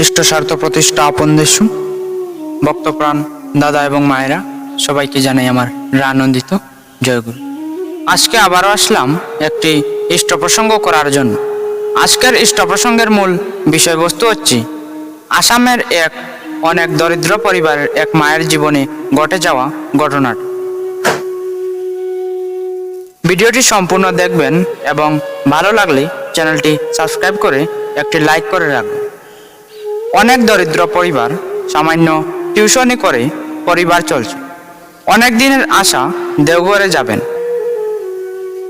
ইষ্ট স্বার্থ প্রতিষ্ঠা আপন দেশু ভক্তপ্রাণ দাদা এবং মায়েরা সবাইকে জানাই আমার আনন্দিত জয়গুরু। আজকে আবারও আসলাম একটি ইষ্ট প্রসঙ্গ করার জন্য। আজকের ইষ্ট প্রসঙ্গের মূল বিষয়বস্তু হচ্ছে আসামের এক অনেক দরিদ্র পরিবারের এক মায়ের জীবনে ঘটে যাওয়া ঘটনাটা। ভিডিওটি সম্পূর্ণ দেখবেন এবং ভালো লাগলে চ্যানেলটি সাবস্ক্রাইব করে একটি লাইক করে রাখবেন। অনেক দরিদ্র পরিবার সামান্য টিউশনি করে পরিবার চলছে। অনেক দিনের আশা দেওঘরে যাবেন।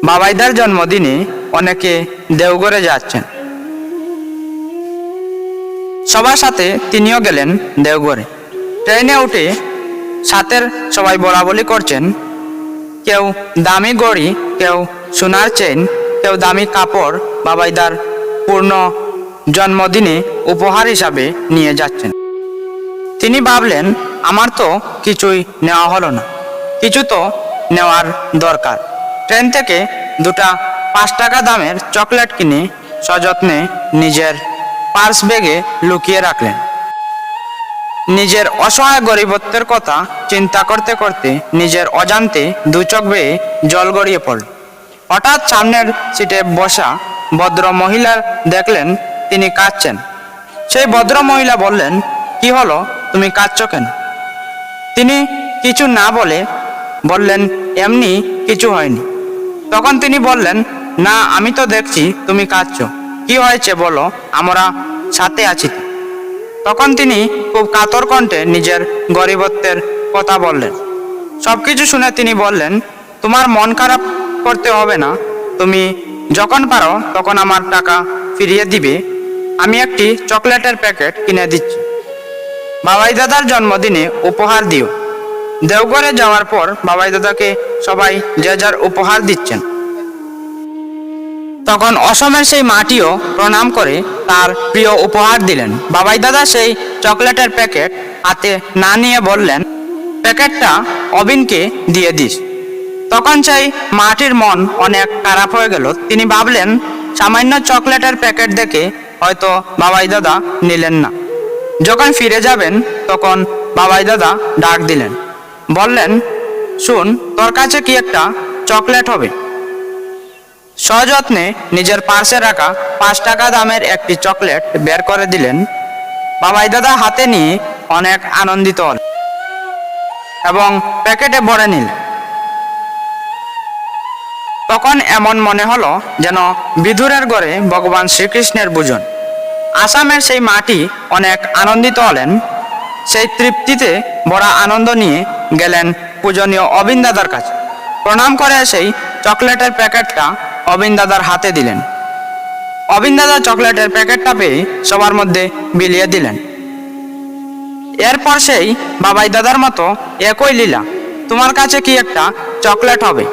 বাবাইদার জন্মদিনে অনেকে দেওঘরে যাচ্ছেন। সবার সাথে তিনিও গেলেন দেওঘরে। ট্রেনে উঠে সাথের সবাই বলা বলি করছেন, কেউ দামি ঘড়ি, কেউ সোনার চেন, কেউ দামি কাপড় বাবাইদার পূর্ণ জন্মদিনে উপহার হিসাবে নিয়ে যাচ্ছেন। তিনি ভাবলেন, আমার তো কিছুই নেওয়া হলো না, কিছু তো নেওয়ার দরকার। ট্রেন থেকে দুটা 5 টাকা দামের চকলেট কিনে সযত্নে নিজের পার্স ব্যাগে লুকিয়ে রাখলেন। নিজের অসহায় গরিবত্বের কথা চিন্তা করতে করতে নিজের অজান্তে 2 চোখ বেয়ে জল গড়িয়ে পড়ল। হঠাৎ সামনের সিটে বসা ভদ্র মহিলা দেখলেন তিনি কাঁদছেন। সেই ভদ্র মহিলা বললেন, কি হলো, তুমি কাঁদছো কেন? তিনি কিছু না বলে বললেন, এমনি কিছু হয়নি। তখন তিনি বললেন, না, আমি তো দেখছি তুমি কাঁদছো, কি হয়েছে বলো, আমরা সাথে আছি। তখন তিনি খুব কাতর কণ্ঠে নিজের গরিবত্বের কথা বললেন। সবকিছু শুনে তিনি বললেন, তোমার মন খারাপ করতে হবে না, তুমি যখন পারো তখন আমার টাকা ফিরিয়ে দিবে। আমি একটি চকলেটের প্যাকেট কিনে দিচ্ছি, বাবাই দাদার জন্মদিনে উপহার দিও। দেওঘরে যাওয়ার পর বাবাই দাদাকে সবাই যে যার উপহার দিচ্ছেন। তখন অসমের সেই মাটিও প্রণাম করে তার প্রিয় উপহার দিলেন। বাবাই দাদা সেই চকলেটের প্যাকেট হাতে না নিয়ে বললেন, প্যাকেটটা অবিনকে দিয়ে দিস। তখন সেই মাটির মন অনেক খারাপ হয়ে গেল। তিনি ভাবলেন, সামান্য চকলেটের প্যাকেট দেখে হয়তো বাবাই দাদা নিলেন না। যখন ফিরে যাবেন তখন বাবাই দাদা ডাক দিলেন, বললেন, শুন, তোর কাছে কি একটা চকলেট হবে? সযত্নে নিজের পার্সে রাখা 5 টাকা দামের একটি চকলেট বের করে দিলেন। বাবাই দাদা হাতে নিয়ে অনেক আনন্দিত হল এবং প্যাকেটে ভরে নিল। তখন এমন মনে হলো যেন বিদুরের ঘরে ভগবান শ্রীকৃষ্ণের ভোজন। আসামের সেই মাটি অনেক আনন্দিত হলেন। সেই তৃপ্তিতে বড় আনন্দ নিয়ে গেলেন পূজনীয় অবিন দাদার কাছে। প্রণাম করে সেই চকলেটের প্যাকেটটা অবিন দাদার হাতে দিলেন। অবিন দাদা চকলেটের প্যাকেটটা পেয়ে সবার মধ্যে বিলিয়ে দিলেন। এরপর সেই বাবাই দাদার মতো একই লীলা, তোমার কাছে কি একটা চকলেট হবে?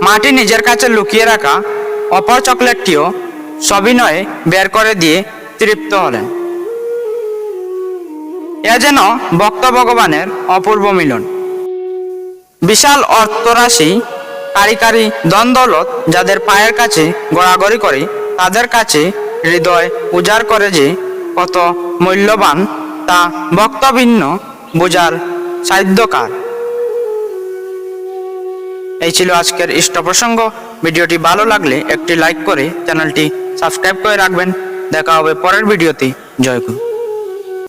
মাটি নিজের কাছে লুকিয়ে রাখা অপর চকলেটটিও সবিনয়ে বের করে দিয়ে তৃপ্ত হলেন। এ যেন ভক্ত ভগবানের অপূর্ব মিলন। বিশাল অর্থরাশি, কারি কারি ধন দৌলত যাদের পায়ের কাছে গড়াগড়ি করে, তাদের কাছে হৃদয় উজাড় করে যে কত মূল্যবান তা ভক্তভিন্ন বোঝার সাধ্যকার। এই ছিল আজকের ইষ্ট প্রসঙ্গ। ভিডিওটি ভালো লাগলে একটি লাইক করে চ্যানেলটি সাবস্ক্রাইব করে রাখবেন। দেখা হবে পরের ভিডিওতে। জয় গুরু।